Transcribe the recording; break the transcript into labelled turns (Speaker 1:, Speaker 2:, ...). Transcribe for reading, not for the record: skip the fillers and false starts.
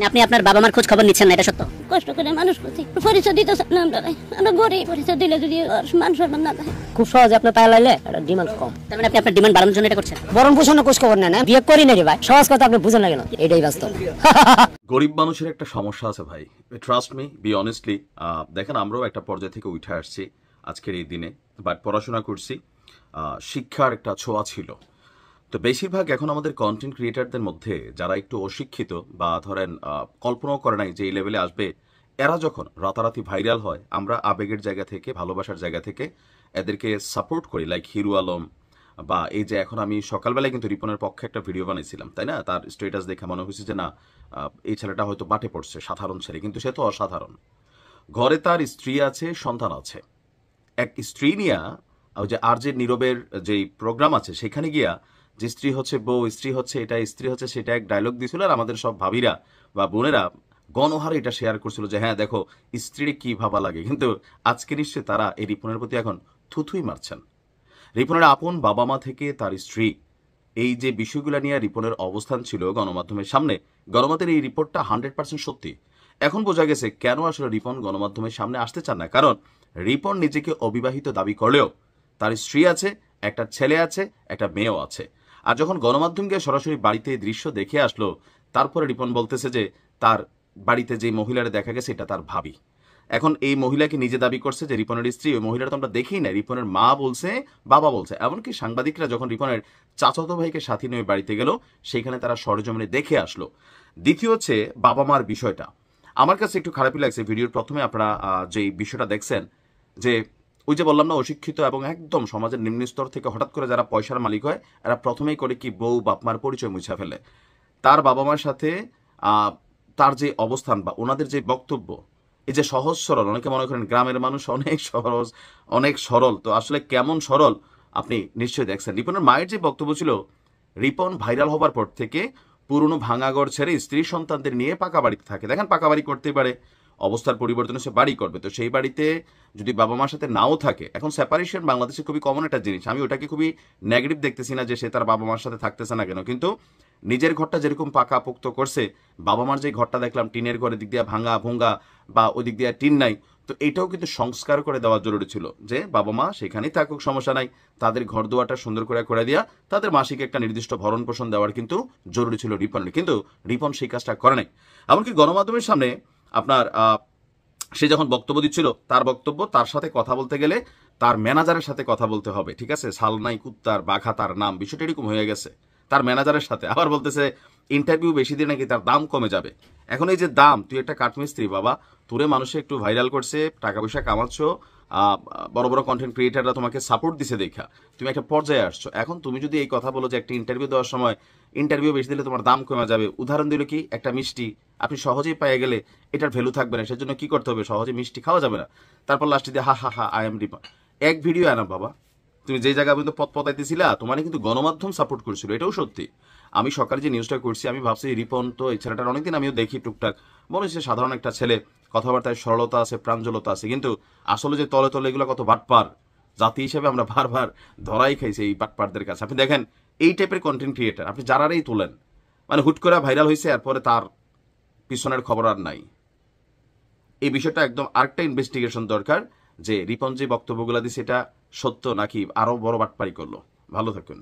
Speaker 1: আপনি আপনার বাবা মার খোঁজ খবর নিচ্ছেন না, এটা সত্য?
Speaker 2: কষ্ট করে মানুষ করছি, পরিচয় দিতে চান না আমরা গরিব, পরিচয় দিলে যদি মান সম্মান না থাকে।
Speaker 3: খুব সহজে আপনার পায়ে লাইলে এটা ডিমান্ড কম।
Speaker 1: তার মানে আপনি আপনার ডিমান্ড বাড়ানোর জন্য এটা করছেন?
Speaker 3: বরং পোষণ খোঁজ খবর নেন, বিয়ে করি না রে ভাই, সহজ কথা আপনি বুঝেন না কেন, এটাই বাস্তব।
Speaker 4: গরিব মানুষের একটা সমস্যা আছে ভাই, ট্রাস্ট মি, বি অনেস্টলি। দেখেন, আমরাও একটা পর্যায় থেকে উঠে আসছি আজকের এই দিনে, বাট পড়াশোনা করছি, শিক্ষার একটা ছোঁয়া ছিল। তো বেশিরভাগ এখন আমাদের কন্টেন্ট ক্রিয়েটারদের মধ্যে যারা একটু অশিক্ষিত বা ধরেন কল্পনাও করে নাই যে এই লেভেলে আসবে, এরা যখন রাতারাতি ভাইরাল হয়, আমরা আবেগের জায়গা থেকে, ভালোবাসার জায়গা থেকে এদেরকে সাপোর্ট করি, লাইক হিরু আলম। বা এই যে এখন আমি সকালবেলায় কিন্তু রিপনের পক্ষে একটা ভিডিও বানিয়েছিলাম, তাই না? তার স্ট্যাটাস দেখে মনে হয়েছে যে না, এই ছেলেটা হয়তো বাটে পড়ছে, সাধারণ ছেলে, কিন্তু সে তো অসাধারণ। ঘরে তার স্ত্রী আছে, সন্তান আছে। এক স্ত্রী নিয়া ওই যে আর যে নীরবের যেই প্রোগ্রাম আছে সেখানে গিয়া যে স্ত্রী হচ্ছে বউ, স্ত্রী হচ্ছে এটা, স্ত্রী হচ্ছে সেটা, এক ডায়লগ দিছিল। আর আমাদের সব ভাবিরা বা বোনেরা গণহারে এটা শেয়ার করছিল যে হ্যাঁ দেখো স্ত্রীর কি ভাবা লাগে। কিন্তু আজকে নিশ্চয়ই তারা এই রিপনের প্রতি এখন থুথুই মারছেন। রিপনের আপন বাবা মা থেকে তার স্ত্রী, এই যে বিষয়গুলো নিয়ে রিপনের অবস্থান ছিল গণমাধ্যমের সামনে, গণমাধ্যমের এই রিপোর্টটা 100% সত্যি। এখন বোঝা গেছে কেন আসলে রিপন গণমাধ্যমের সামনে আসতে চান না। কারণ রিপন নিজেকে অবিবাহিত দাবি করলেও তার স্ত্রী আছে, একটা ছেলে আছে, একটা মেয়েও আছে। আর যখন গণমাধ্যমকে সরাসরি বাড়িতে দৃশ্য দেখে আসলো, তারপরে রিপন বলতেছে যে তার বাড়িতে যে মহিলারা দেখা গেছে এটা তার ভাবি। এখন এই মহিলাকে নিজে দাবি করছে যে রিপনের স্ত্রী। ওই মহিলাটা তো আমরা দেখি না, রিপনের মা বলছে, বাবা বলছে। এমনকি সাংবাদিকরা যখন রিপনের চাচাতো ভাইকে সাথী নিয়ে বাড়িতে গেল, সেইখানে তারা সরেজমিনে দেখে আসলো। দ্বিতীয় হচ্ছে বাবা মার বিষয়টা আমার কাছে একটু খারাপই লাগছে। ভিডিওর প্রথমে আপনারা যে বিষয়টা দেখছেন, যে ওই যে বললাম না, অশিক্ষিত এবং একদম সমাজের নিম্ন স্তর থেকে হঠাৎ করে যারা পয়সার মালিক হয়, এরা প্রথমেই করে কি বউ বাপমার পরিচয় মুছে ফেলে। তার বাবা মার সাথে তার যে অবস্থান বা ওনাদের যে বক্তব্য, এই যে সহজ সরল, অনেকে মনে করেন গ্রামের মানুষ অনেক সহজ, অনেক সরল, তো আসলে কেমন সরল আপনি নিশ্চয়ই দেখছেন। রিপনের মায়ের যে বক্তব্য ছিল, রিপন ভাইরাল হবার পর থেকে পুরনো ভাঙাগড় ছেড়ে স্ত্রী সন্তানদের নিয়ে পাকা বাড়িতে থাকে। দেখেন, পাকা বাড়ি করতে পারে, অবস্থার পরিবর্তনে সে বাড়ি করবে, তো সেই বাড়িতে যদি বাবা মার সাথে নাও থাকে, এখন সেপারেশন বাংলাদেশে খুবই কমন একটা জিনিস। আমি ওটাকে খুবই নেগেটিভ দেখতেছি না যে সে তার বাবা মার সাথে থাকতেছে না কেন, কিন্তু নিজের ঘরটা যেরকম পাকা পোক্ত করছে, বাবা মার যে ঘরটা দেখলাম টিনের ঘরে দিক দিয়ে ভাঙা ভোঙ্গা বা ওই দিক দিয়ে টিন নাই, তো এটাও কিন্তু সংস্কার করে দেওয়া জরুরি ছিল যে বাবা মা সেখানেই থাকুক, সমস্যা নাই, তাদের ঘর দুয়ারটা সুন্দর করে দেওয়া, তাদের মাসিক একটা নির্দিষ্ট ভরণ পোষণ দেওয়ার কিন্তু জরুরি ছিল রিপনের। কিন্তু রিপন সেই কাজটা করে নাই। এমনকি গণমাধ্যমের সামনে আপনার সে যখন বক্তব্য দিচ্ছিল, তার বক্তব্য, তার সাথে কথা বলতে গেলে তার ম্যানেজারের সাথে কথা বলতে হবে, ঠিক আছে? সালনাই কুত্তার বাঘা তার নাম, বিষয়টা এরকম হয়ে গেছে তার ম্যানেজারের সাথে। আবার বলতেছে ইন্টারভিউ বেশি দিন নাকি তার দাম কমে যাবে। এখন এই যে দাম, তুই একটা কাঠমিস্ত্রি বাবা, তোরে মানুষে একটু ভাইরাল করছে, টাকা পয়সা কামাচ্ছ, বড় বড় কন্টেন্ট ক্রিয়েটাররা তোমাকে সাপোর্ট দিছে দেখা তুমি একটা পর্যায়ে আসছো। এখন তুমি যদি এই কথা বলো যে একটা ইন্টারভিউ দেওয়ার সময় ইন্টারভিউ বেশি দিলে তোমার দাম কমে যাবে, উদাহরণ দিল কি একটা মিষ্টি আপনি সহজেই পেয়ে গেলে এটার ভ্যালু থাকবে না, সেজন্য কি করতে হবে, সহজে মিষ্টি খাওয়া যাবে না। তারপর লাস্টে দিয়ে হা হা হা আই এম রিপন। এক ভিডিও আনা বাবা, তুমি যে জায়গায় পর্যন্ত পথ পতাইতেছিলা, তোমার কিন্তু গণমাধ্যম সাপোর্ট করছিল, এটাও সত্যি। আমি সকালে যে নিউজটা করছি, আমি ভাবছি রিপন তো এই ছেলেটার অনেকদিন আমিও দেখি টুকটাক, মনে হচ্ছে সাধারণ একটা ছেলে, কথাবার্তায় সরলতা আছে, প্রাঞ্জলতা আছে, কিন্তু আসলে যে তলে তলে এগুলো কত বাটপার, জাতি হিসেবে আমরা বারবার ধরাই খাইছি এই বাটপারদের কাছে। আপনি দেখেন এই টাইপের কন্টেন্ট ক্রিয়েটার আপনি যারাই তোলেন, মানে হুট করে ভাইরাল হয়েছে, এরপরে তার পিছনের খবর আর নাই। এই বিষয়টা একদম আরেকটা ইনভেস্টিগেশন দরকার যে রিপন যে বক্তব্যগুলো দিচ্ছে এটা সত্য নাকি আরো বড় বাটপারি করলো। ভালো থাকুন।